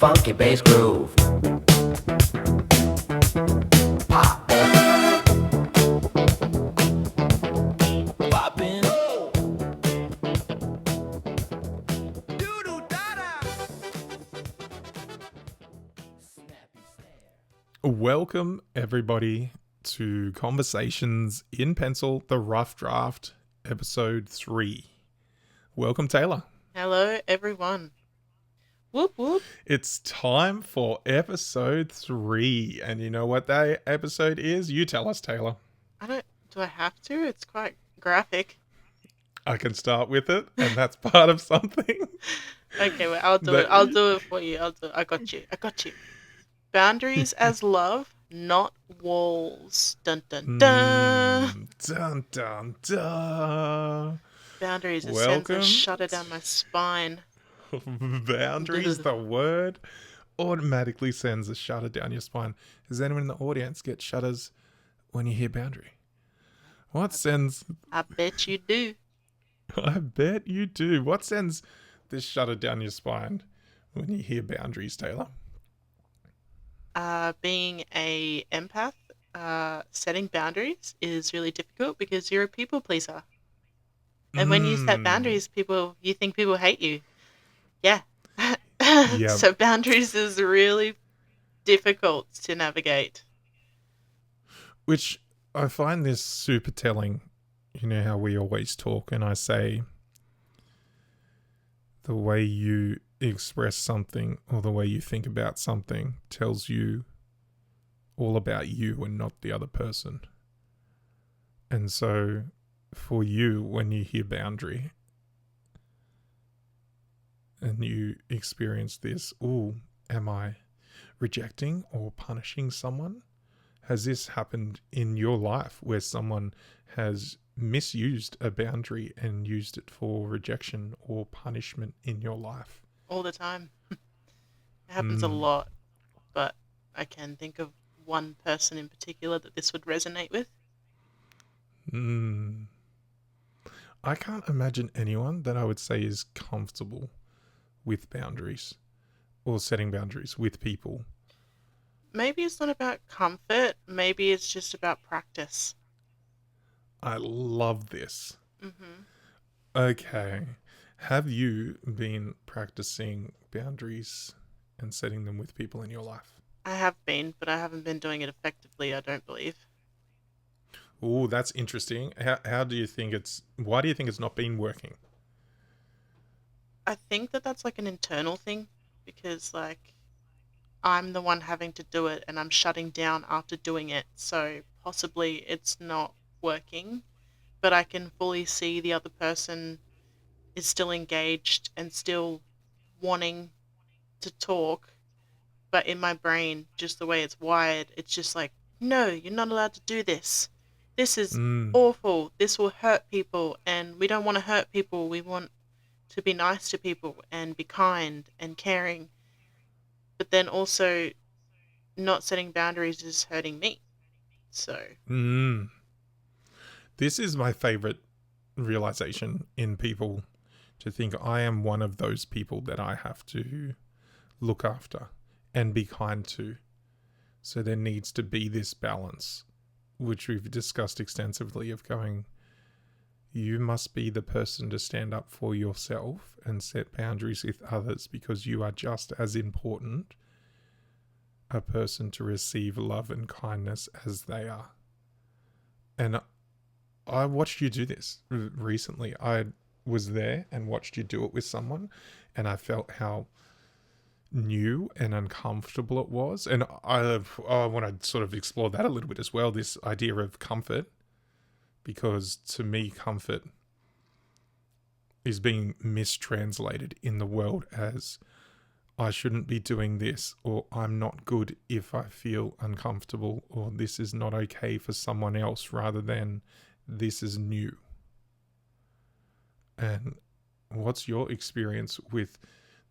funky bass groove. Pop it. Poppin'. Welcome, everybody, to Conversations in Pencil, the Rough Draft, Episode 3. Welcome, Tayla. Hello, everyone. Whoop, whoop. It's time for Episode 3. And you know what that episode is? You tell us, Tayla. Do I have to? It's quite graphic. I can start with it, and that's part of something. Okay, well, I'll do it. I'll do it for you. I got you. Boundaries as love, not walls. Dun, dun, dun. Dun, dun, dun. Boundaries, it sends Welcome. a shudder down my spine. Boundaries, the word, automatically sends a shudder down your spine. Does anyone in the audience get shudders when you hear boundary? What sends... I bet you do. I bet you do. What sends this shudder down your spine when you hear boundaries, Tayla? Being a empath, setting boundaries is really difficult because you're a people pleaser. And when you set boundaries, you think people hate you. Yeah. Yep. So boundaries is really difficult to navigate. Which I find this super telling. You know how we always talk and I say the way you express something or the way you think about something tells you all about you and not the other person. And so for you, when you hear boundary and you experience this, am I rejecting or punishing someone? Has this happened in your life where someone has misused a boundary and used it for rejection or punishment in your life? All the time. It happens a lot, but I can think of one person in particular that this would resonate with. I can't imagine anyone that I would say is comfortable with boundaries or setting boundaries with people. Maybe it's not about comfort. Maybe it's just about practice. I love this. Mm-hmm. Okay. Have you been practicing boundaries and setting them with people in your life? I have been, but I haven't been doing it effectively, I don't believe. Oh, that's interesting. How do you think why do you think it's not been working? I think that's like an internal thing because, like, I'm the one having to do it and I'm shutting down after doing it. So possibly it's not working, but I can fully see the other person is still engaged and still wanting to talk. But in my brain, just the way it's wired, it's just like, no, you're not allowed to do this. This is awful. This will hurt people. And we don't want to hurt people. We want to be nice to people and be kind and caring. But then also not setting boundaries is hurting me. So. This is my favorite realization in people, to think I am one of those people that I have to look after and be kind to. So there needs to be this balance, which we've discussed extensively, of going, you must be the person to stand up for yourself and set boundaries with others, because you are just as important a person to receive love and kindness as they are. And I watched you do this recently. I was there and watched you do it with someone, and I felt how new and uncomfortable it was. And I want to sort of explore that a little bit as well, this idea of comfort, because to me, comfort is being mistranslated in the world as I shouldn't be doing this, or I'm not good if I feel uncomfortable, or this is not okay for someone else, rather than this is new. And what's your experience with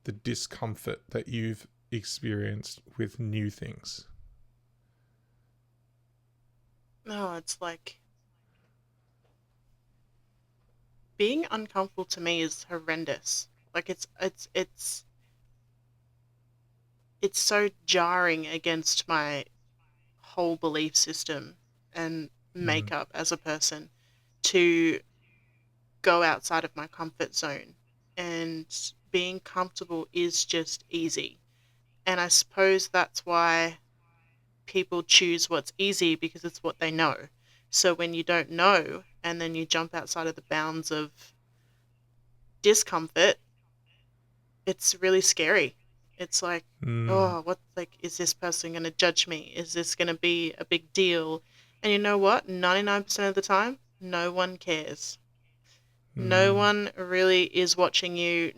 the discomfort that you've experienced with new things? No, it's like being uncomfortable to me is horrendous. Like it's it's so jarring against my whole belief system and makeup as a person to go outside of my comfort zone. And being comfortable is just easy. And I suppose that's why people choose what's easy, because it's what they know. So when you don't know and then you jump outside of the bounds of discomfort, it's really scary. It's like, oh, what, like, is this person going to judge me? Is this going to be a big deal? And you know what? 99% of the time, no one cares. No one really is watching you.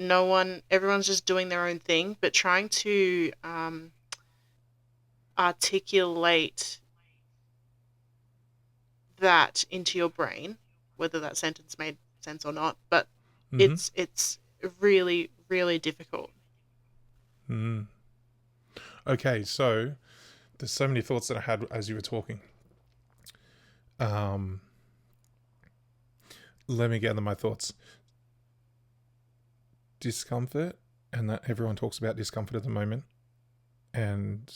Everyone's just doing their own thing, but trying to articulate that into your brain, whether that sentence made sense or not, but it's really, really difficult. Okay, so there's so many thoughts that I had as you were talking. Let me gather my thoughts. Discomfort, and that everyone talks about discomfort at the moment, and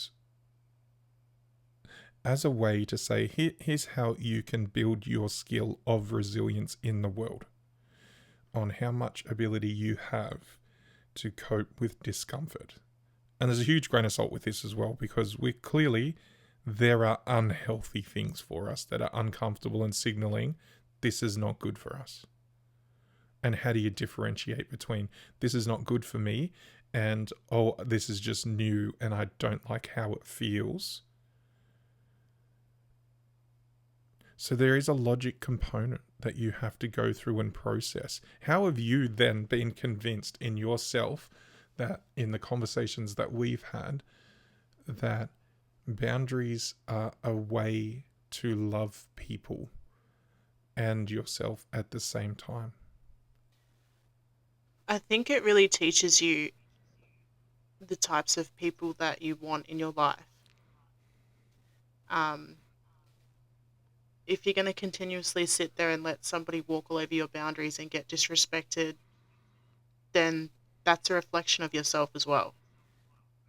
as a way to say, here's how you can build your skill of resilience in the world, on how much ability you have to cope with discomfort. And there's a huge grain of salt with this as well, because there are unhealthy things for us that are uncomfortable and signaling this is not good for us. And how do you differentiate between this is not good for me and, oh, this is just new and I don't like how it feels? So there is a logic component that you have to go through and process. How have you then been convinced in yourself that in the conversations that we've had, that boundaries are a way to love people and yourself at the same time? I think it really teaches you the types of people that you want in your life. If you're going to continuously sit there and let somebody walk all over your boundaries and get disrespected, then that's a reflection of yourself as well.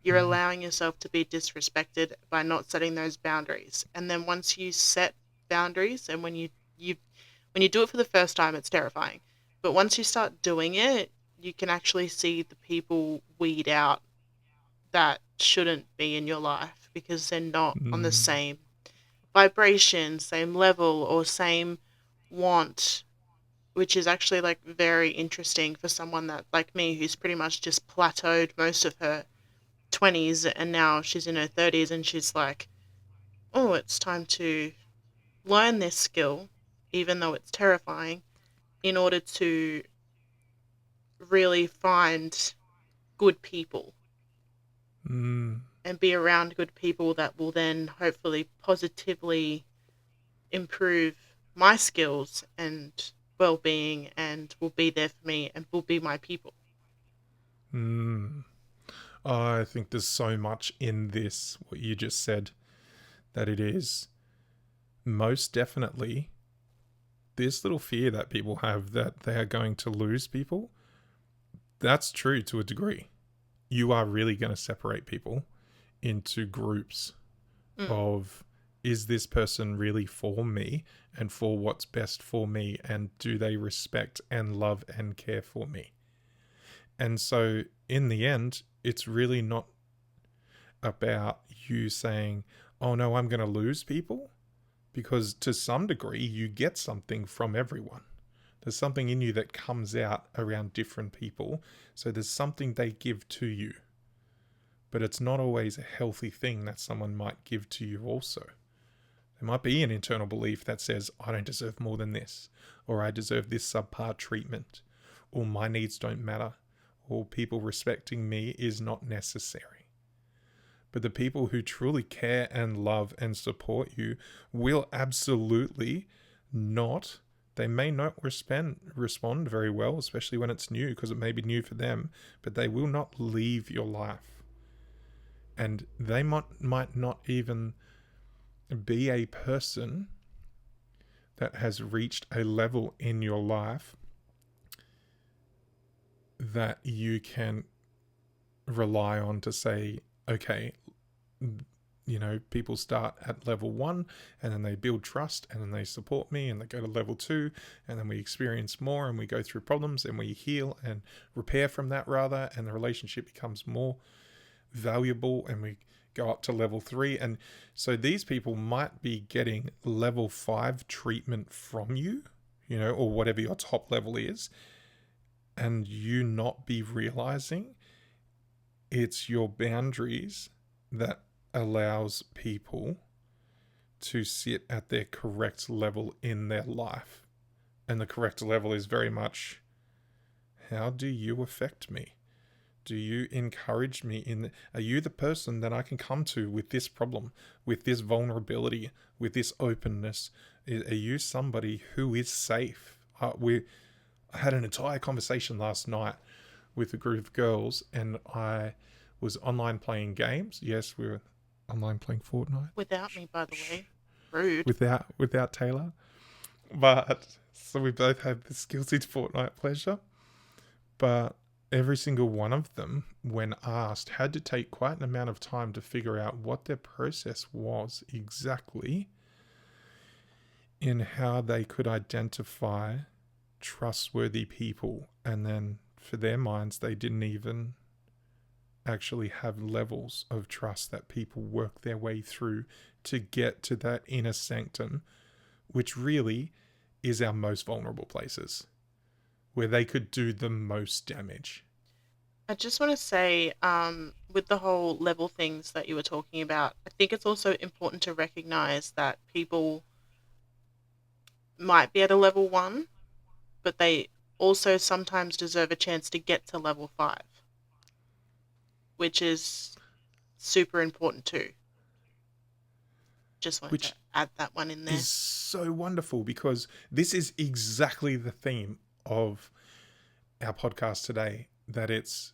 You're allowing yourself to be disrespected by not setting those boundaries. And then once you set boundaries, and when you do it for the first time, it's terrifying. But once you start doing it, you can actually see the people weed out that shouldn't be in your life, because they're not on the same vibration, same level, or same want, which is actually like very interesting for someone that, like me, who's pretty much just plateaued most of her 20s and now she's in her 30s and she's like, oh, it's time to learn this skill, even though it's terrifying, in order to really find good people and be around good people that will then hopefully positively improve my skills and well-being and will be there for me and will be my people. I think there's so much in this, what you just said, that it is most definitely this little fear that people have that they are going to lose people. That's true to a degree. You are really going to separate people into groups of, is this person really for me and for what's best for me, and do they respect and love and care for me? And so in the end, it's really not about you saying, oh no, I'm going to lose people, because to some degree you get something from everyone. There's something in you that comes out around different people. So there's something they give to you. But it's not always a healthy thing that someone might give to you also. There might be an internal belief that says, I don't deserve more than this, or I deserve this subpar treatment, or my needs don't matter, or people respecting me is not necessary. But the people who truly care and love and support you will absolutely not. They may not respond very well, especially when it's new, because it may be new for them, but they will not leave your life. And they might not even be a person that has reached a level in your life that you can rely on to say, okay, people start at level 1 and then they build trust and then they support me and they go to level 2 and then we experience more and we go through problems and we heal and repair from that rather, and the relationship becomes more valuable and we go up to level 3. And so these people might be getting level 5 treatment from you, or whatever your top level is, and you not be realizing it's your boundaries that allows people to sit at their correct level in their life. And the correct level is very much, how do you affect me? Do you encourage me are you the person that I can come to with this problem, with this vulnerability, with this openness? Are you somebody who is safe? I had an entire conversation last night with a group of girls, and I was online playing games. Yes, we were online playing Fortnite. Without me, by the way. Rude. Without Tayla. But so we both had this guilty Fortnite pleasure. But every single one of them, when asked, had to take quite an amount of time to figure out what their process was exactly in how they could identify trustworthy people. And then for their minds, they didn't even actually have levels of trust that people work their way through to get to that inner sanctum, which really is our most vulnerable places, where they could do the most damage. I just want to say, with the whole level things that you were talking about, I think it's also important to recognize that people might be at a level 1, but they also sometimes deserve a chance to get to level 5, which is super important too. Just wanted to add that one in there. Is so wonderful, because this is exactly the theme of our podcast today, that it's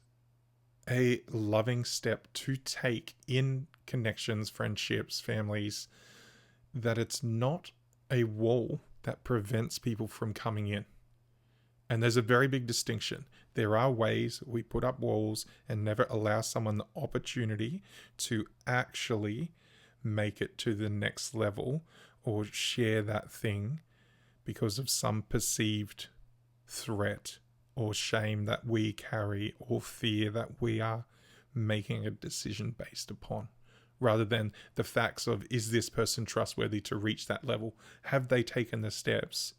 a loving step to take in connections, friendships, families, that it's not a wall that prevents people from coming in. And there's a very big distinction. There are ways we put up walls and never allow someone the opportunity to actually make it to the next level or share that thing because of some perceived threat or shame that we carry or fear that we are making a decision based upon, rather than the facts of, is this person trustworthy to reach that level? Have they taken the steps?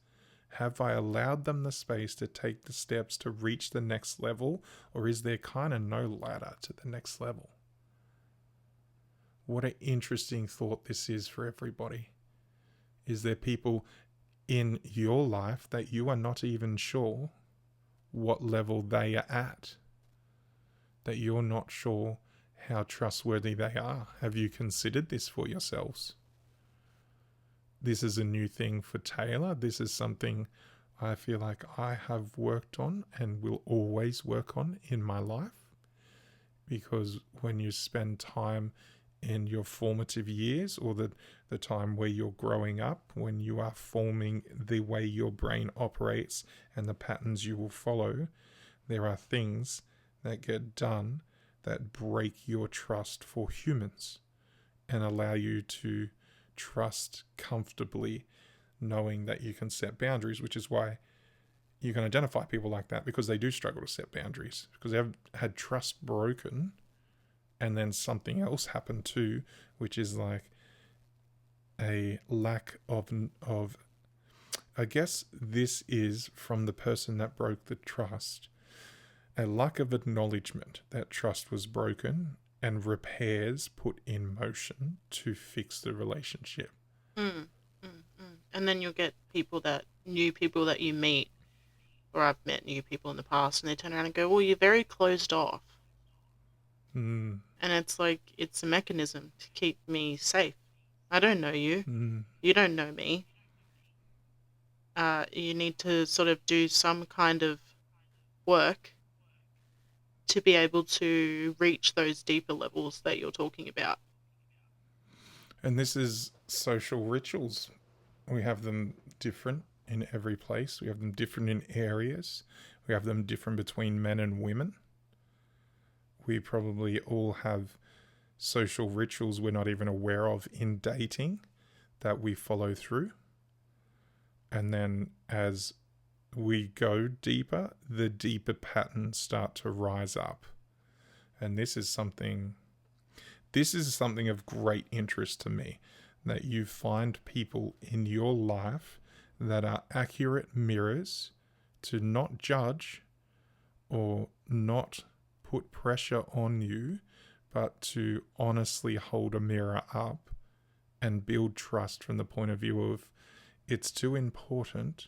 Have I allowed them the space to take the steps to reach the next level? Or is there kind of no ladder to the next level? What an interesting thought this is for everybody. Is there people in your life that you are not even sure what level they are at? That you're not sure how trustworthy they are? Have you considered this for yourselves? This is a new thing for Tayla. This is something I feel like I have worked on and will always work on in my life. Because when you spend time in your formative years, or the time where you're growing up, when you are forming the way your brain operates and the patterns you will follow, there are things that get done that break your trust for humans and allow you to trust comfortably, knowing that you can set boundaries, which is why you can identify people like that, because they do struggle to set boundaries, because they've had trust broken and then something else happened too, which is like a lack of I guess this is from the person that broke the trust, a lack of acknowledgement that trust was broken and repairs put in motion to fix the relationship. And then you'll get new people that you meet, or I've met new people in the past, and they turn around and go, well, you're very closed off. And it's like, it's a mechanism to keep me safe. I don't know you. You don't know me. You need to sort of do some kind of work to be able to reach those deeper levels that you're talking about. And this is social rituals. We have them different in every place. We have them different in areas. We have them different between men and women. We probably all have social rituals we're not even aware of in dating that we follow through. And then as we go deeper, the deeper patterns start to rise up. And this is something of great interest to me, that you find people in your life that are accurate mirrors to not judge or not put pressure on you, but to honestly hold a mirror up and build trust from the point of view of, it's too important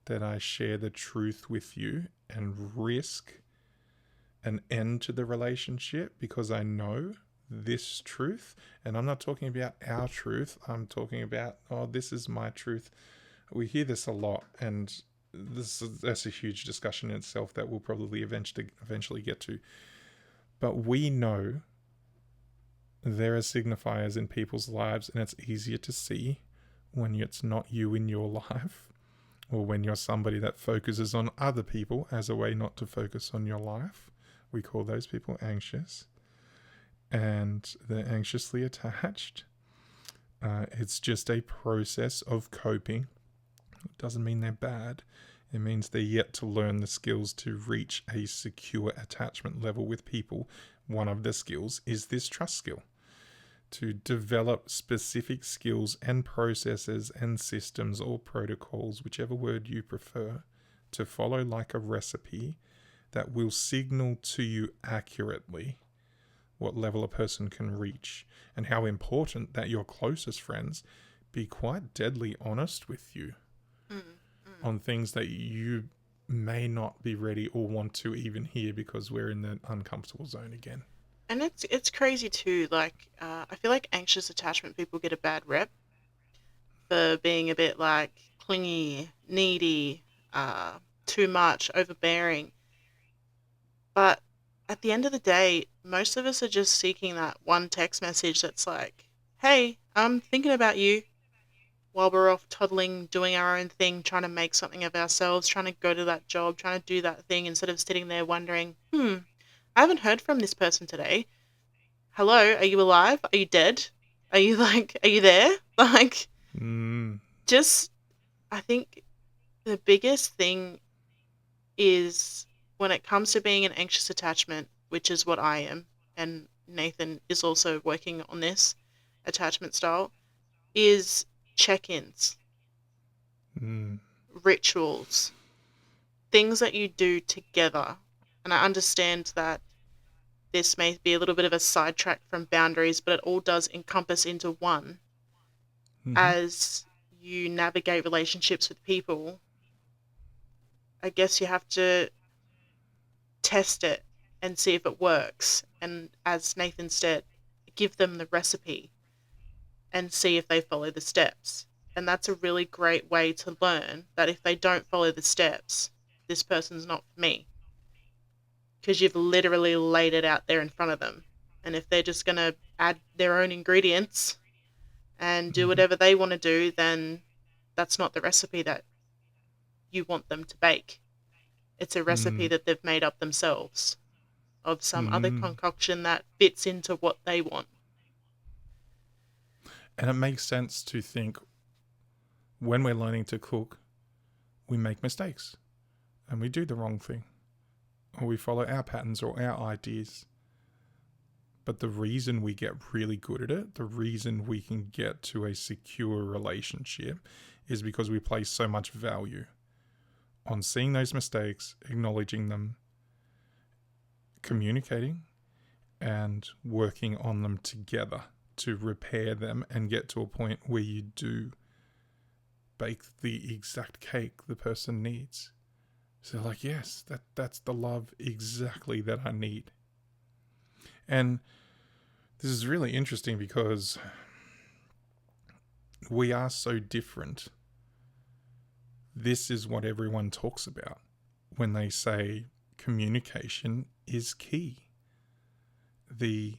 that I share the truth with you and risk an end to the relationship because I know this truth. And I'm not talking about our truth. I'm talking about, this is my truth. We hear this a lot, and that's a huge discussion in itself that we'll probably eventually get to. But we know there are signifiers in people's lives, and it's easier to see when it's not you in your life, or when you're somebody that focuses on other people as a way not to focus on your life. We call those people anxious, and they're anxiously attached. It's just a process of coping. It doesn't mean they're bad. It means they're yet to learn the skills to reach a secure attachment level with people. One of the skills is this trust skill. To develop specific skills and processes and systems or protocols, whichever word you prefer, to follow like a recipe that will signal to you accurately what level a person can reach, and how important that your closest friends be quite deadly honest with you on things that you may not be ready or want to even hear, because we're in the uncomfortable zone again. And it's crazy too. Like, I feel like anxious attachment people get a bad rep for being a bit like clingy, needy, too much, overbearing. But at the end of the day, most of us are just seeking that one text message that's like, "Hey, I'm thinking about you," while we're off toddling, doing our own thing, trying to make something of ourselves, trying to go to that job, trying to do that thing, instead of sitting there wondering, I haven't heard from this person today. Hello, are you alive? Are you dead? Are you there? Like, just, I think the biggest thing is when it comes to being an anxious attachment, which is what I am, and Nathan is also working on this attachment style, is check-ins, rituals, things that you do together. And I understand that this may be a little bit of a sidetrack from boundaries, but it all does encompass into one. As you navigate relationships with people, I guess you have to test it and see if it works. And as Nathan said, give them the recipe and see if they follow the steps. And that's a really great way to learn that if they don't follow the steps, this person's not for me. Because you've literally laid it out there in front of them. And if they're just going to add their own ingredients and do whatever they want to do, then that's not the recipe that you want them to bake. It's a recipe that they've made up themselves of some other concoction that fits into what they want. And it makes sense to think, when we're learning to cook, we make mistakes and we do the wrong thing, or we follow our patterns or our ideas. But the reason we get really good at it, the reason we can get to a secure relationship, is because we place so much value on seeing those mistakes, acknowledging them, communicating, and working on them together to repair them and get to a point where you do bake the exact cake the person needs. So like, yes, that's the love exactly that I need. And this is really interesting because we are so different. This is what everyone talks about when they say communication is key. The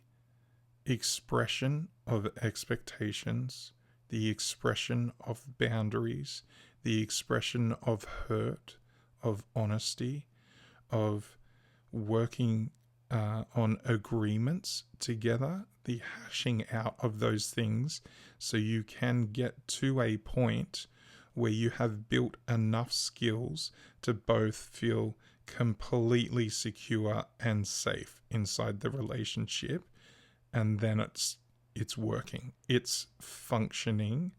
expression of expectations, the expression of boundaries, the expression of hurt, of honesty, of working on agreements together, the hashing out of those things, so you can get to a point where you have built enough skills to both feel completely secure and safe inside the relationship, and then it's working, it's functioning,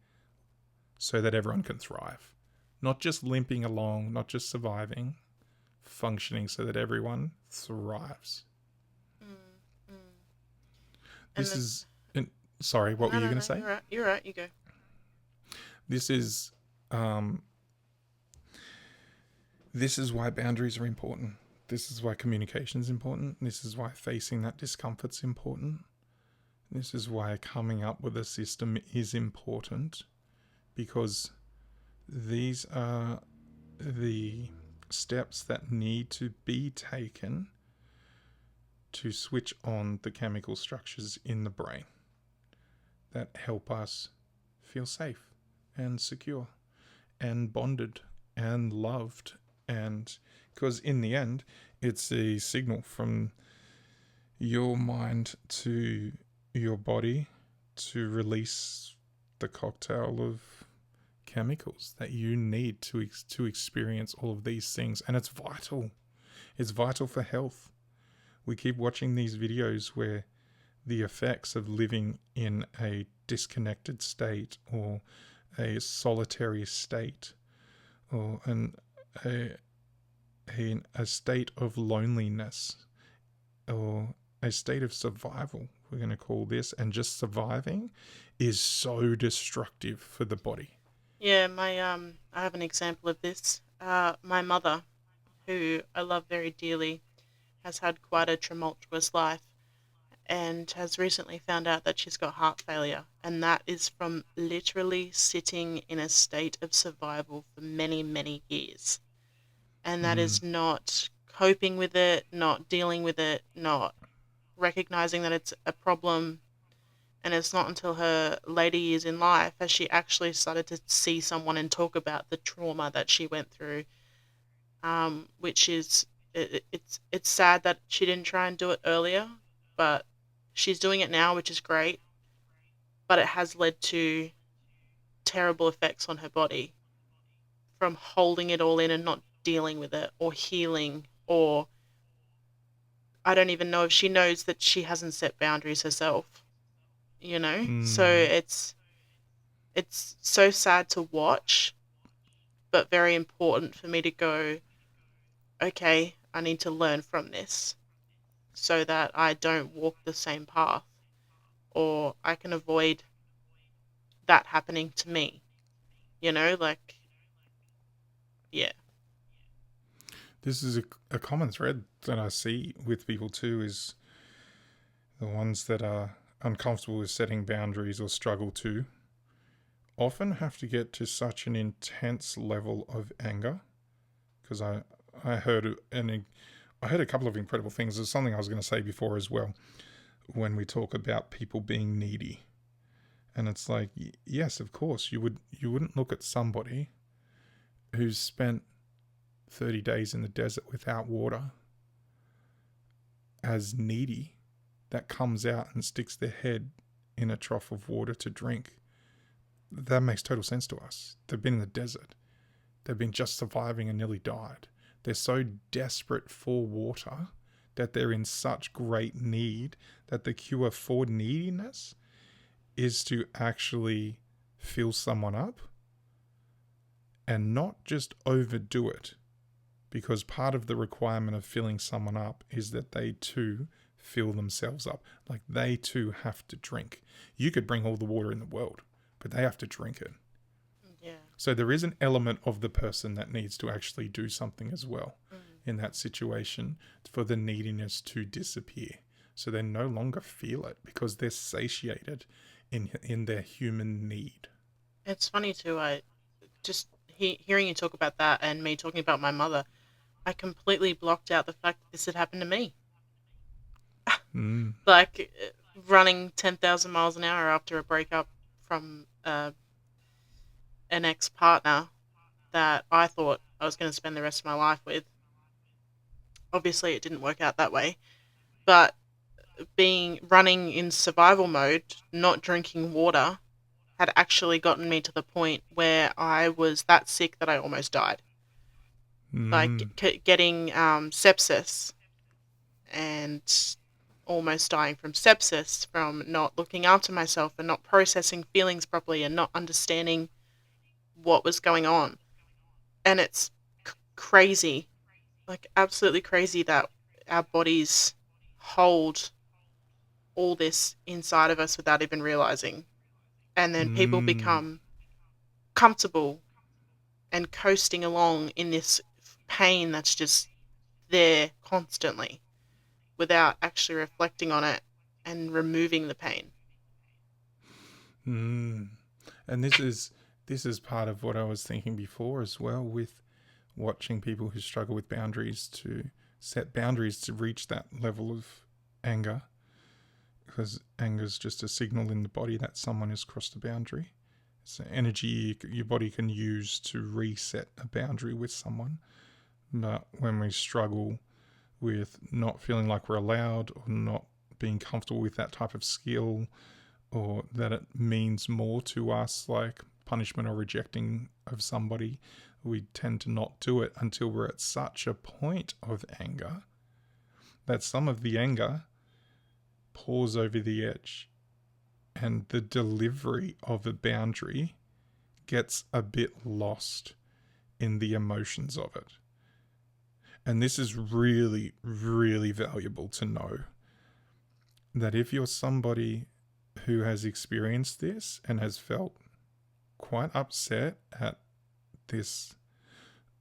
so that everyone can thrive, not just limping along, not just surviving, functioning so that everyone thrives. Mm, mm. And This then, is sorry, what were you going to say? You're right. You're right. You go. This is this is why boundaries are important. This is why communication is important. This is why facing that discomfort's important. This is why coming up with a system is important, because these are the steps that need to be taken to switch on the chemical structures in the brain that help us feel safe and secure and bonded and loved. And because in the end, it's a signal from your mind to your body to release the cocktail of chemicals that you need to experience all of these things. And it's vital. It's vital for health. We keep watching these videos where the effects of living in a disconnected state or a solitary state or a state of loneliness or a state of survival, we're going to call this, and just surviving is so destructive for the body. Yeah, I have an example of this. My mother, who I love very dearly, has had quite a tumultuous life and has recently found out that she's got heart failure, and that is from literally sitting in a state of survival for many, many years. And that is not coping with it, not dealing with it, not recognizing that it's a problem. And it's not until her later years in life has she actually started to see someone and talk about the trauma that she went through, which is it's sad that she didn't try and do it earlier, but she's doing it now, which is great. But it has led to terrible effects on her body from holding it all in and not dealing with it or healing, or I don't even know if she knows that she hasn't set boundaries herself, you know? So it's so sad to watch, but very important for me to go, okay, I need to learn from this so that I don't walk the same path, or I can avoid that happening to me, like, yeah. This is a common thread that I see with people too, is the ones that are uncomfortable with setting boundaries or struggle to often have to get to such an intense level of anger. Because I heard a couple of incredible things. There's something I was going to say before as well, when we talk about people being needy. And it's like, yes, of course, you wouldn't look at somebody who's spent 30 days in the desert without water as needy, that comes out and sticks their head in a trough of water to drink. That makes total sense to us. They've been in the desert. They've been just surviving and nearly died. They're so desperate for water that they're in such great need that the cure for neediness is to actually fill someone up and not just overdo it. Because part of the requirement of filling someone up is that they too fill themselves up. Like they too have to drink. You could bring all the water in the world, but they have to drink it. Yeah. So there is an element of the person that needs to actually do something as well in that situation for the neediness to disappear. So they no longer feel it because they're satiated in their human need. It's funny too. I just hearing you talk about that and me talking about my mother, I completely blocked out the fact that this had happened to me. Like running 10,000 miles an hour after a breakup from an ex-partner that I thought I was going to spend the rest of my life with. Obviously, it didn't work out that way. But running in survival mode, not drinking water, had actually gotten me to the point where I was that sick that I almost died. Like getting sepsis and almost dying from sepsis from not looking after myself and not processing feelings properly and not understanding what was going on. And it's crazy, like absolutely crazy, that our bodies hold all this inside of us without even realizing. And then people become comfortable and coasting along in this pain that's just there constantly without actually reflecting on it and removing the pain. And this is part of what I was thinking before as well, with watching people who struggle with boundaries to set boundaries to reach that level of anger, because anger is just a signal in the body that someone has crossed a boundary. It's energy your body can use to reset a boundary with someone. But when we struggle with not feeling like we're allowed, or not being comfortable with that type of skill, or that it means more to us, like punishment or rejecting of somebody, we tend to not do it until we're at such a point of anger that some of the anger pours over the edge, and the delivery of a boundary gets a bit lost in the emotions of it. And this is really, really valuable to know, that if you're somebody who has experienced this and has felt quite upset at this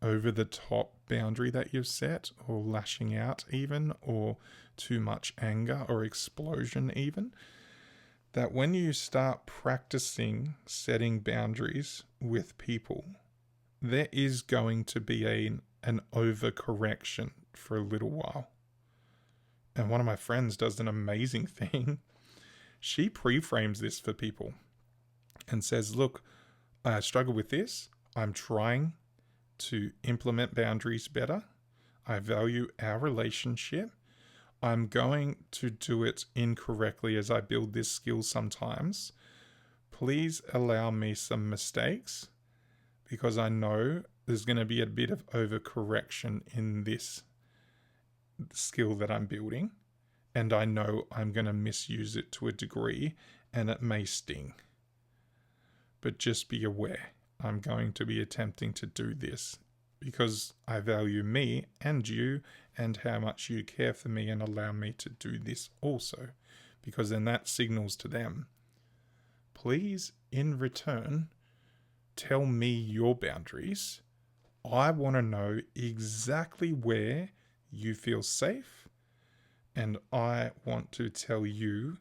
over-the-top boundary that you've set, or lashing out even, or too much anger or explosion even, that when you start practicing setting boundaries with people, there is going to be an overcorrection for a little while. And one of my friends does an amazing thing. She pre-frames this for people and says, look, I struggle with this. I'm trying to implement boundaries better. I value our relationship. I'm going to do it incorrectly as I build this skill sometimes. Please allow me some mistakes, because I know there's going to be a bit of overcorrection in this skill that I'm building, and I know I'm going to misuse it to a degree, and it may sting. But just be aware, I'm going to be attempting to do this because I value me and you, and how much you care for me and allow me to do this also, because then that signals to them, please, in return, tell me your boundaries. I want to know exactly where you feel safe, and I want to tell you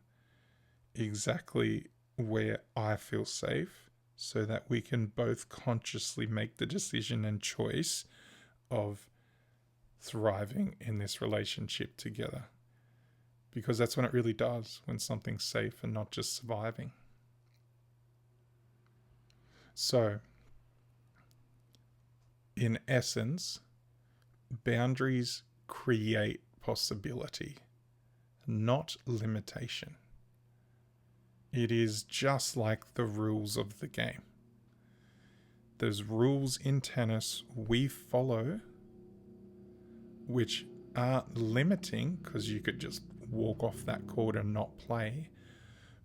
exactly where I feel safe, so that we can both consciously make the decision and choice of thriving in this relationship together. Because that's when it really does, when something's safe and not just surviving. So, in essence, boundaries create possibility, not limitation. It is just like the rules of the game. There's rules in tennis we follow which aren't limiting, because you could just walk off that court and not play.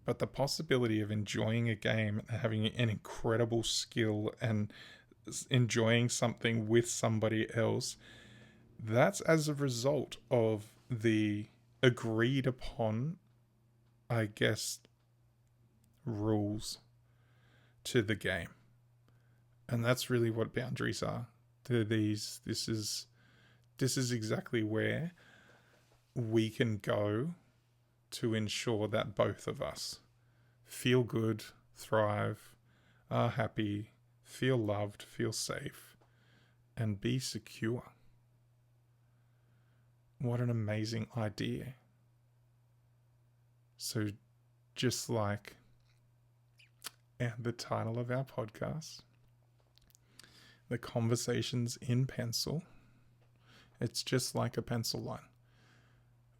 But the possibility of enjoying a game, having an incredible skill, and enjoying something with somebody else, that's as a result of the agreed upon, I guess, rules to the game. And that's really what boundaries are. This is exactly where we can go to ensure that both of us feel good, thrive, are happy, feel loved, feel safe, and be secure. What an amazing idea. So, just like the title of our podcast, The Conversations in Pencil, it's just like a pencil line.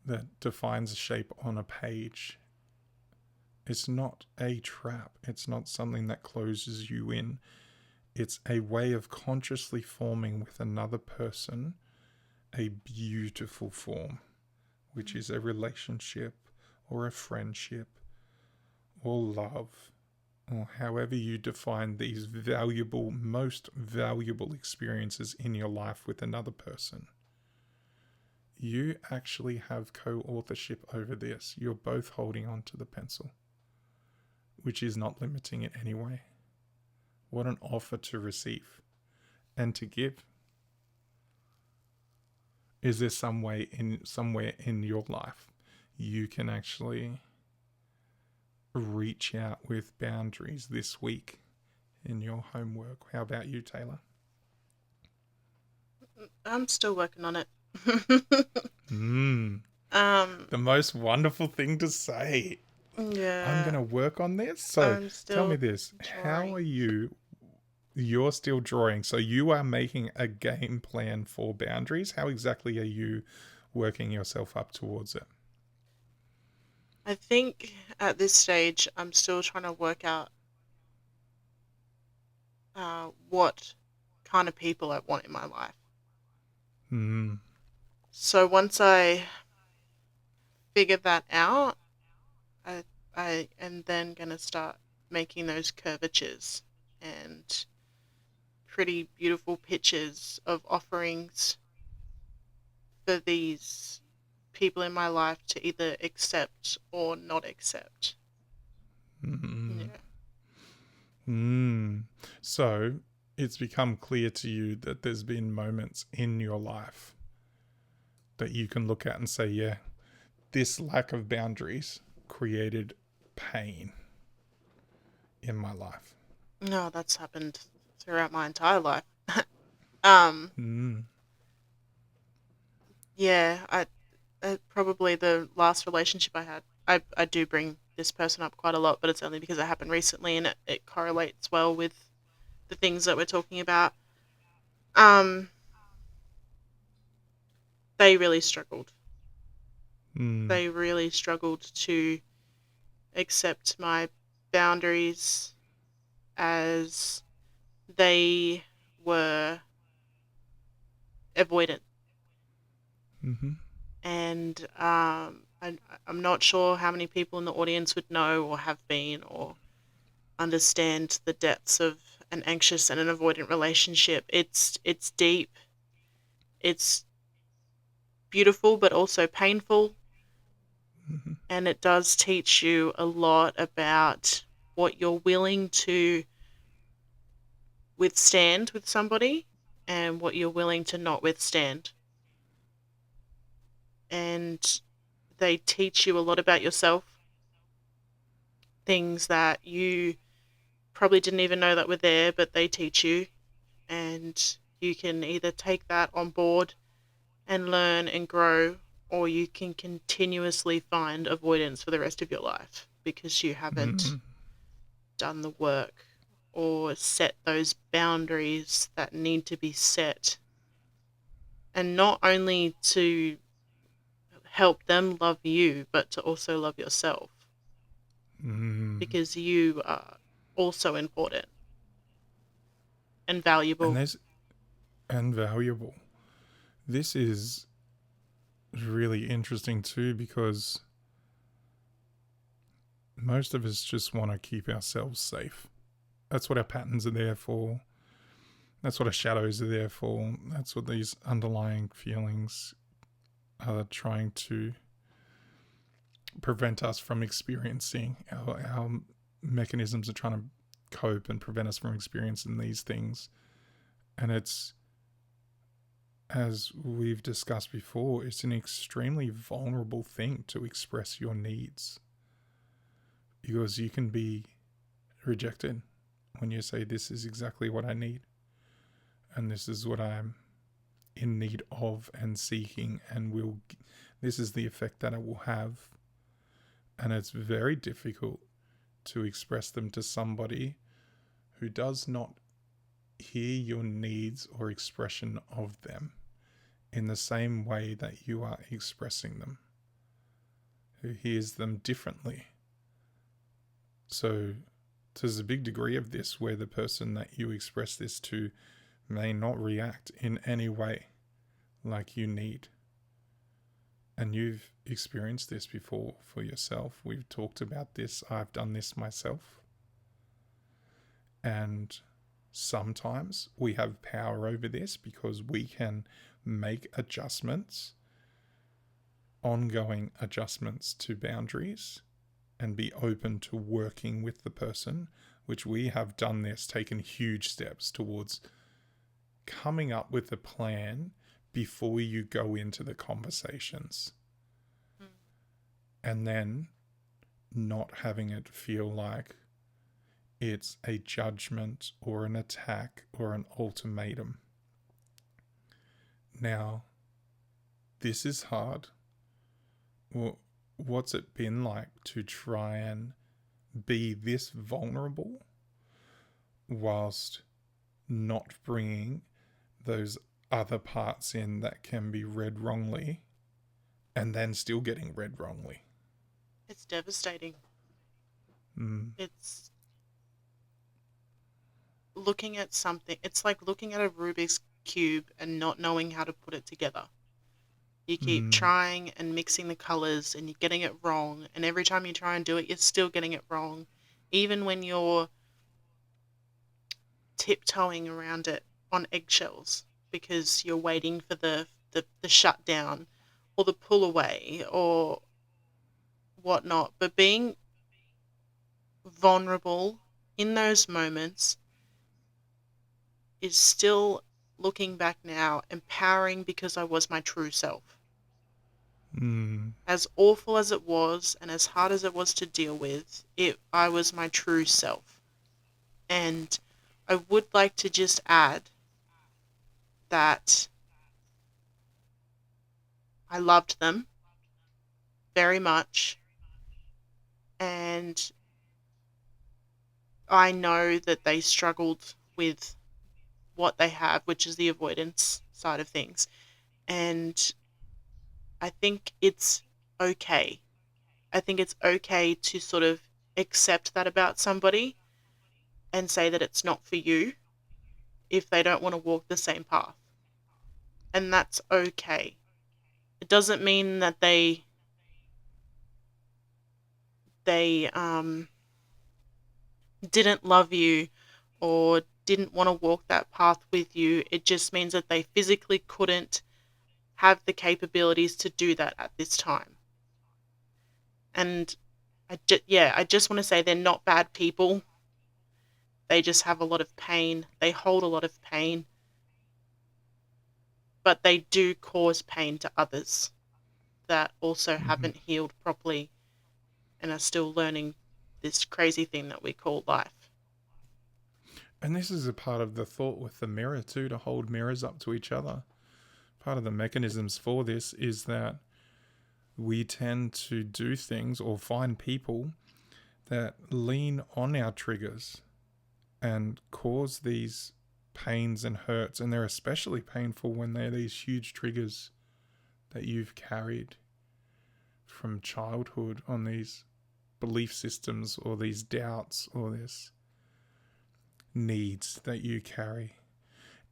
that defines a shape on a page. It's not a trap. It's not something that closes you in. It's a way of consciously forming with another person a beautiful form, which is a relationship or a friendship or love, or however you define these valuable, most valuable experiences in your life with another person. You actually have co-authorship over this. You're both holding on to the pencil, which is not limiting it anyway. What an offer to receive and to give. Is there somewhere in your life you can actually reach out with boundaries this week in your homework? How about you, Tayla? I'm still working on it. The most wonderful thing to say. Yeah. I'm going to work on this. So I'm still tell me this. How drawing. are you? You're still drawing. So you are making a game plan for boundaries. How exactly are you working yourself up towards it? I think at this stage, I'm still trying to work out what kind of people I want in my life. So once I figure that out, I am then going to start making those curvatures and pretty beautiful pictures of offerings for these people in my life to either accept or not accept. Yeah. So it's become clear to you that there's been moments in your life that you can look at and say, yeah, this lack of boundaries created pain in my life. No, that's happened throughout my entire life. Yeah, probably the last relationship I had. I do bring this person up quite a lot, but it's only because it happened recently and it correlates well with the things that we're talking about. They really struggled. They really struggled to accept my boundaries as they were avoidant. And I'm not sure how many people in the audience would know or have been or understand the depths of an anxious and an avoidant relationship. It's deep. It's beautiful, but also painful. And it does teach you a lot about what you're willing to withstand with somebody and what you're willing to not withstand. And they teach you a lot about yourself. Things that you probably didn't even know that were there, but they teach you. And you can either take that on board and learn and grow, or you can continuously find avoidance for the rest of your life because you haven't done the work or set those boundaries that need to be set. And not only to help them love you, but to also love yourself. Because you are also important and valuable. And valuable. This is really interesting too, because most of us just want to keep ourselves safe. That's what our patterns are there for. That's what our shadows are there for. That's what these underlying feelings are trying to prevent us from experiencing. Our mechanisms are trying to cope and prevent us from experiencing these things. And it's, as we've discussed before, it's an extremely vulnerable thing to express your needs. Because you can be rejected when you say, this is exactly what I need. And this is what I'm in need of and seeking, and this is the effect that it will have. And it's very difficult to express them to somebody who does not hear your needs or expression of them in the same way that you are expressing them. hears them differently. So there's a big degree of this where the person that you express this to may not react in any way like you need. And you've experienced this before for yourself. We've talked about this. I've done this myself. And sometimes we have power over this because we can make adjustments, ongoing adjustments to boundaries, and be open to working with the person, which we have done this, taken huge steps towards coming up with a plan before you go into the conversations. And then not having it feel like it's a judgment or an attack or an ultimatum. Now, this is hard. Well, what's it been like to try and be this vulnerable whilst not bringing those other parts in that can be read wrongly and then still getting read wrongly? It's devastating. It's looking at something. It's like looking at a Rubik's Cube and not knowing how to put it together. You keep trying and mixing the colors and you're getting it wrong. And every time you try and do it, you're still getting it wrong. Even when you're tiptoeing around it on eggshells because you're waiting for the shutdown or the pull away or whatnot. But being vulnerable in those moments is still, looking back now, empowering because I was my true self. As awful as it was and as hard as it was to deal with, I was my true self. And I would like to just add that I loved them very much. And I know that they struggled with what they have, which is the avoidance side of things. And I think it's okay. I think it's okay to sort of accept that about somebody and say that it's not for you if they don't want to walk the same path. And that's okay. It doesn't mean that they didn't love you or didn't want to walk that path with you. It just means that they physically couldn't have the capabilities to do that at this time. And I just want to say they're not bad people. They just have a lot of pain. They hold a lot of pain. But they do cause pain to others that also haven't healed properly and are still learning this crazy thing that we call life. And this is a part of the thought with the mirror too, to hold mirrors up to each other. Part of the mechanisms for this is that we tend to do things or find people that lean on our triggers and cause these pains and hurts. And they're especially painful when they're these huge triggers that you've carried from childhood on these belief systems or these doubts or this needs that you carry.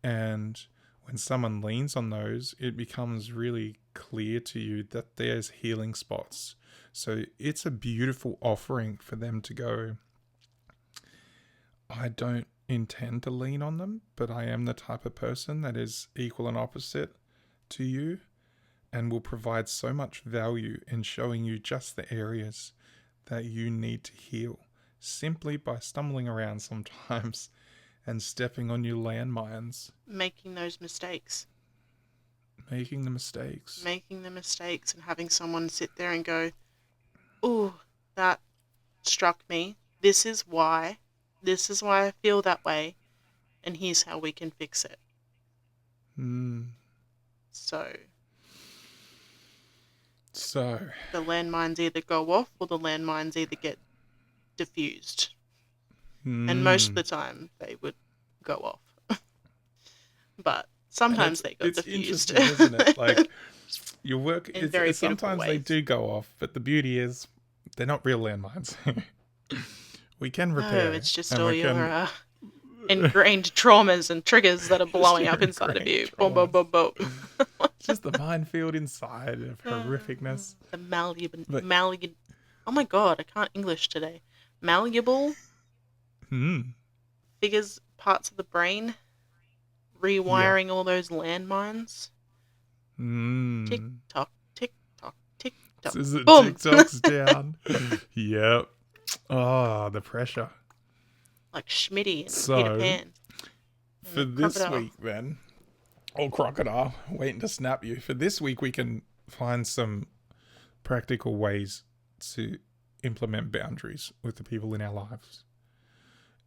And when someone leans on those, it becomes really clear to you that there's healing spots. So it's a beautiful offering for them to go, I don't intend to lean on them, but I am the type of person that is equal and opposite to you and will provide so much value in showing you just the areas that you need to heal simply by stumbling around sometimes and stepping on your landmines. Making those mistakes. Making the mistakes And having someone sit there and go, ooh, that struck me. This is why I feel that way. And here's how we can fix it. So the landmines either go off or the landmines either get diffused. And most of the time they would go off. But sometimes they got diffused. It's interesting, isn't it? Like, Your work, in very beautiful sometimes they ways. do go off, but the beauty is they're not real landmines. We can No, repair, it's just and all we your can ingrained traumas and triggers that are just blowing your up inside of ingrained you. Boom, boom, traumas. boom, boom. It's just the minefield inside of horrificness. The But malleable. Oh my god, I can't English today. Malleable figures parts of the brain, yeah. rewiring all those landmines. Tick tock, tick tock, tick tock. Says that Boom! TikTok's down. Yep. Oh, the pressure. Like Schmitty and Peter So, Pan. for And the this crocodile. week, then, or crocodile, waiting to snap you. For this week, we can find some practical ways to implement boundaries with the people in our lives.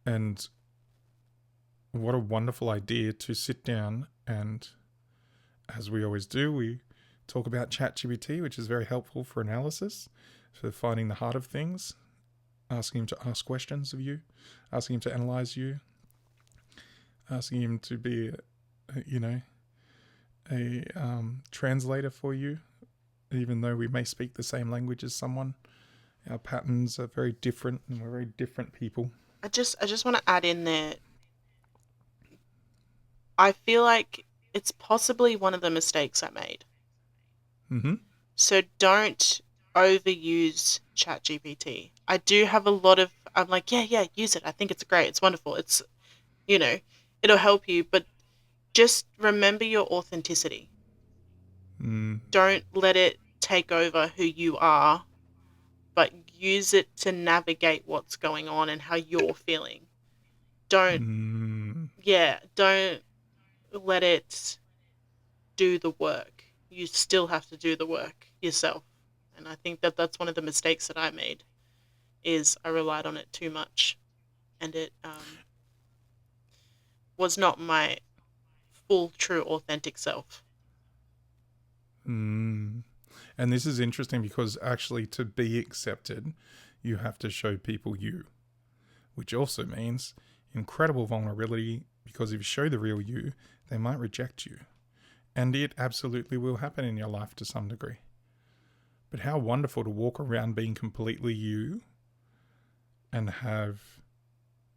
And what a wonderful idea to sit down and, as we always do, we talk about ChatGPT, which is very helpful for analysis, for finding the heart of things, asking him to ask questions of you, asking him to analyze you, asking him to be, a translator for you, even though we may speak the same language as someone. Our patterns are very different, and we're very different people. I just want to add in there. I feel like it's possibly one of the mistakes I made. Mm-hmm. So don't overuse ChatGPT. I do have a lot of, I'm like, yeah, use it. I think it's great. It's wonderful. It's, it'll help you. But just remember your authenticity. Don't let it take over who you are, but use it to navigate what's going on and how you're feeling. Don't let it do the work. You still have to do the work yourself. And I think that that's one of the mistakes that I made, is I relied on it too much, and it was not my full, true, authentic self. And this is interesting because actually to be accepted, you have to show people you, which also means incredible vulnerability, because if you show the real you, they might reject you. And it absolutely will happen in your life to some degree. But how wonderful to walk around being completely you and have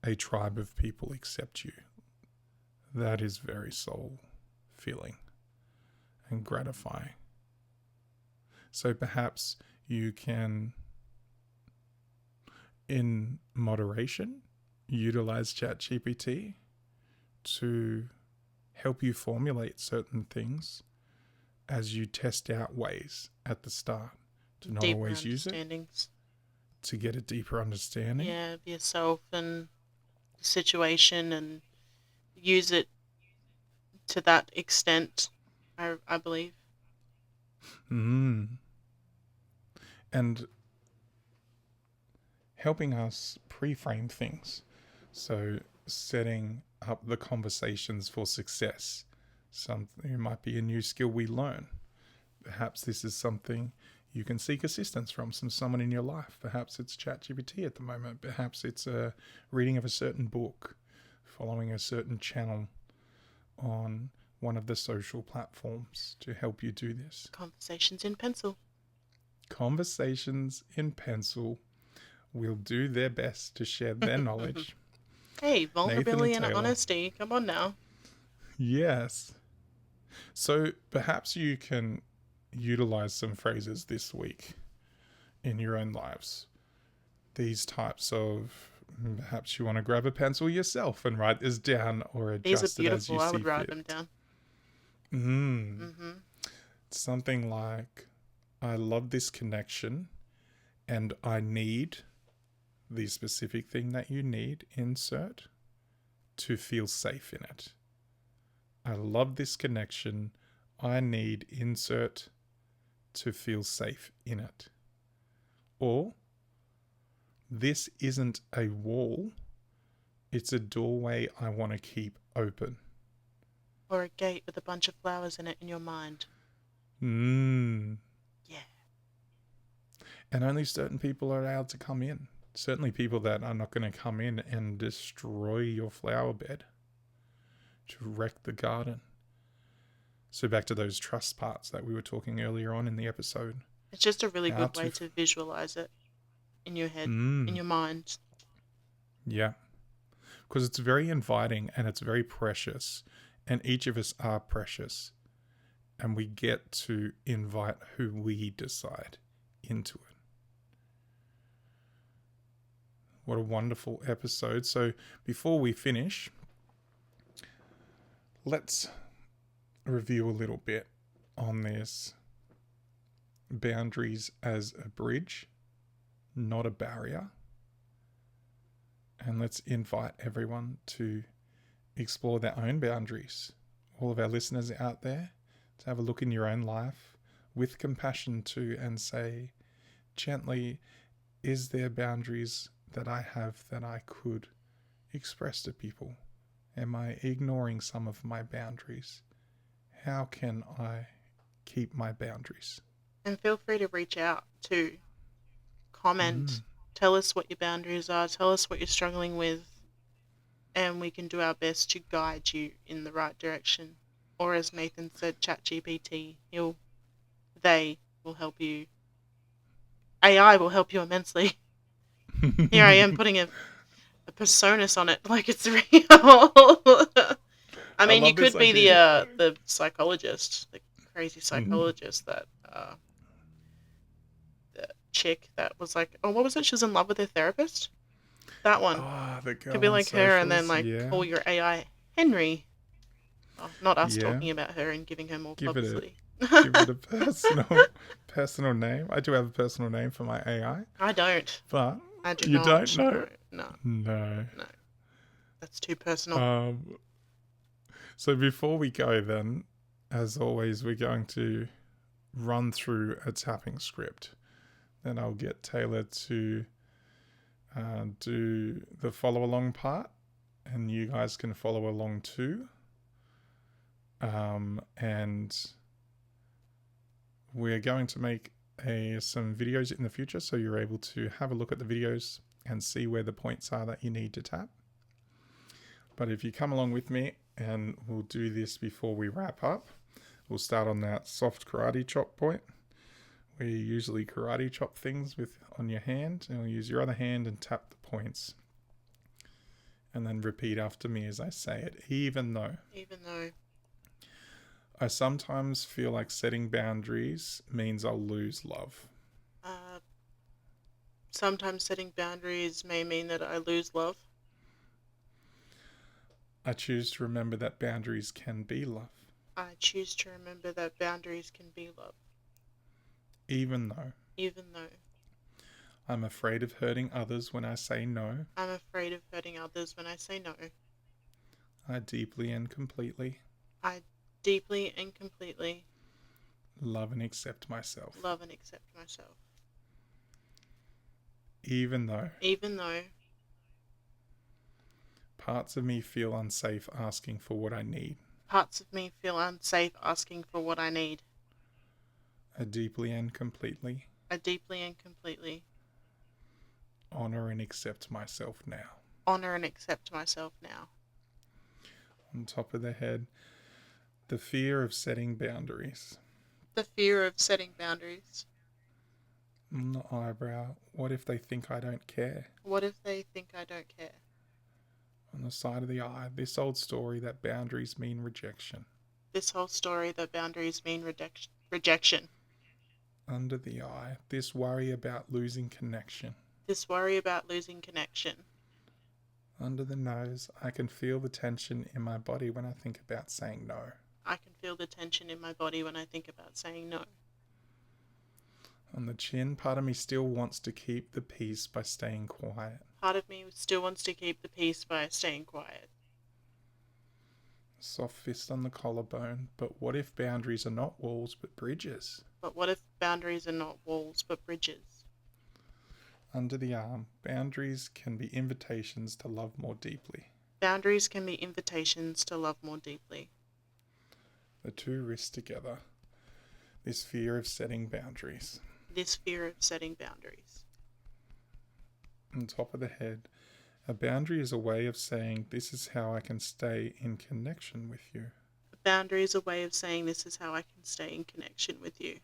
a tribe of people accept you. That is very soul filling and gratifying. So perhaps you can, in moderation, utilize ChatGPT to help you formulate certain things as you test out ways at the start, to not Deeper always use it, understandings. to get a deeper understanding. Yeah, of yourself and the situation, and use it to that extent, I believe. And helping us pre-frame things. So setting up the conversations for success. Something might be a new skill we learn. Perhaps this is something you can seek assistance from someone in your life. Perhaps it's ChatGPT at the moment. Perhaps it's a reading of a certain book, following a certain channel on one of the social platforms to help you do this. Conversations in pencil. Conversations in pencil will do their best to share their knowledge. Hey, vulnerability and Tayla. honesty. Come on now. Yes. So perhaps you can utilize some phrases this week in your own lives. These types of, perhaps you want to grab a pencil yourself and write this down, or These adjust are it as beautiful. you see I would write fit. them down. Something like, I love this connection and I need the specific thing that you need, insert, to feel safe in it. I love this connection. I need, insert, to feel safe in it. Or, this isn't a wall. It's a doorway I want to keep open. Or a gate with a bunch of flowers in it in your mind. Yeah. And only certain people are allowed to come in. Certainly people that are not going to come in and destroy your flower bed, to wreck the garden. So back to those trust parts that we were talking earlier on in the episode. It's just a really How good way to visualize it in your head, Mm, in your mind. yeah. Because it's very inviting and it's very precious. And each of us are precious. And we get to invite who we decide into it. What a wonderful episode. So before we finish, let's review a little bit on this. Boundaries as a bridge, not a barrier. And let's invite everyone to explore their own boundaries. All of our listeners out there, to have a look in your own life with compassion too, and say gently, is there boundaries that I have that I could express to people? Am I ignoring some of my boundaries? How can I keep my boundaries? And feel free to reach out to comment. Tell us what your boundaries are. Tell us what you're struggling with. And we can do our best to guide you in the right direction. Or as Nathan said, ChatGPT, they will help you. AI will help you immensely. Here I am putting a personas on it like it's real. I mean, you love this could be idea. the psychologist, the crazy psychologist that the chick that was like, oh, what was it? She was in love with her therapist. That one The girl could be on like her, and then socials, like yeah. call your AI Henry. Oh, not us Yeah. talking about her and giving her more Give it a- publicity. Give it a personal name. I do have a personal name for my AI, I don't. but I do you not. don't know? No, No. that's too personal. So before we go then, as always, we're going to run through a tapping script. Then I'll get Tayla to do the follow along part, and you guys can follow along too. And we're going to make some videos in the future, so you're able to have a look at the videos and see where the points are that you need to tap. But if you come along with me, and we'll do this before we wrap up, we'll start on that soft karate chop point, where you usually karate chop things on your hand, and you'll use your other hand and tap the points. And then repeat after me as I say it, even though I sometimes feel like setting boundaries means I'll lose love. Sometimes setting boundaries may mean that I lose love. I choose to remember that boundaries can be love. I choose to remember that boundaries can be love. Even though I'm afraid of hurting others when I say no. I'm afraid of hurting others when I say no. I deeply and completely love and accept myself. Even though parts of me feel unsafe asking for what I need. I deeply and completely honor and accept myself now. On top of the head, the fear of setting boundaries. On the eyebrow, what if they think I don't care? On the side of the eye, this old story that boundaries mean rejection. Under the eye, this worry about losing connection. Under the nose, I can feel the tension in my body when I think about saying no. On the chin, part of me still wants to keep the peace by staying quiet. Soft fist on the collarbone, but what if boundaries are not walls but bridges? Under the arm, boundaries can be invitations to love more deeply. The two wrists together, this fear of setting boundaries. On top of the head, a boundary is a way of saying this is how I can stay in connection with you. Boundary is a way of saying this is how I can stay in connection with you.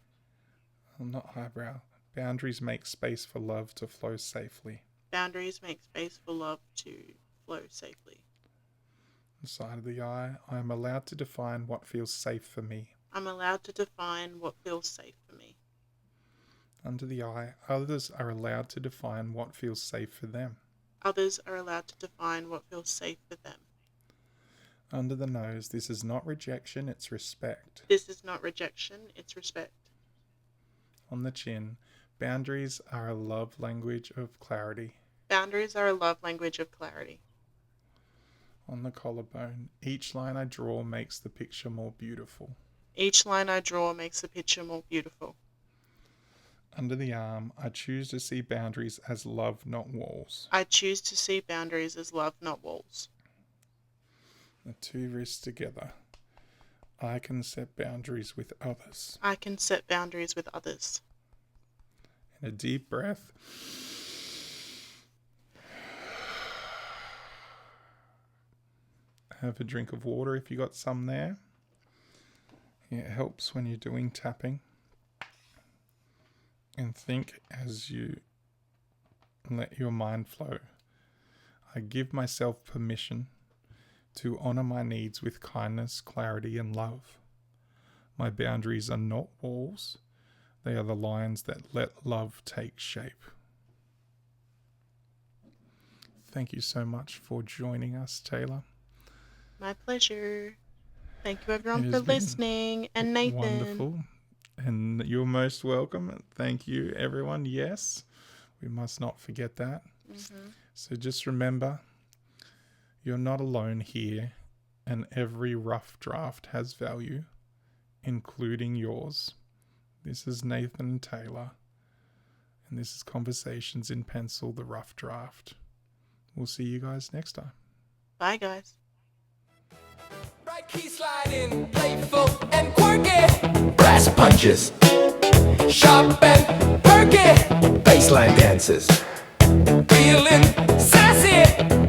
Not highbrow. Boundaries make space for love to flow safely. Boundaries make space for love to flow safely. Inside of the I am allowed to define what feels safe for me. I'm allowed to define what feels safe for me. Under the I, others are allowed to define what feels safe for them. Others are allowed to define what feels safe for them. Under the nose, this is not rejection, it's respect. This is not rejection, it's respect. On the chin, boundaries are a love language of clarity. Boundaries are a love language of clarity. On the collarbone, each line I draw makes the picture more beautiful. Each line I draw makes the picture more beautiful. Under the arm, I choose to see boundaries as love, not walls. I choose to see boundaries as love, not walls. The two wrists together. I can set boundaries with others. I can set boundaries with others. And a deep breath. Have a drink of water if you got some there. It helps when you're doing tapping. And think as you let your mind flow. I give myself permission to honor my needs with kindness, clarity, and love. My boundaries are not walls. They are the lines that let love take shape. Thank you so much for joining us, Tayla. My pleasure. Thank you everyone It for has been listening. And Nathan. Wonderful. And you're most welcome. Thank you, everyone. Yes, we must not forget that. Mm-hmm. So just remember, you're not alone here, and every rough draft has value, including yours. This is Nathan and Tayla, and this is Conversations in Pencil, the Rough Draft. We'll see you guys next time. Bye, guys. Right key sliding, playful and quirky. Brass punches, sharp and perky. Baseline dances, feeling sassy.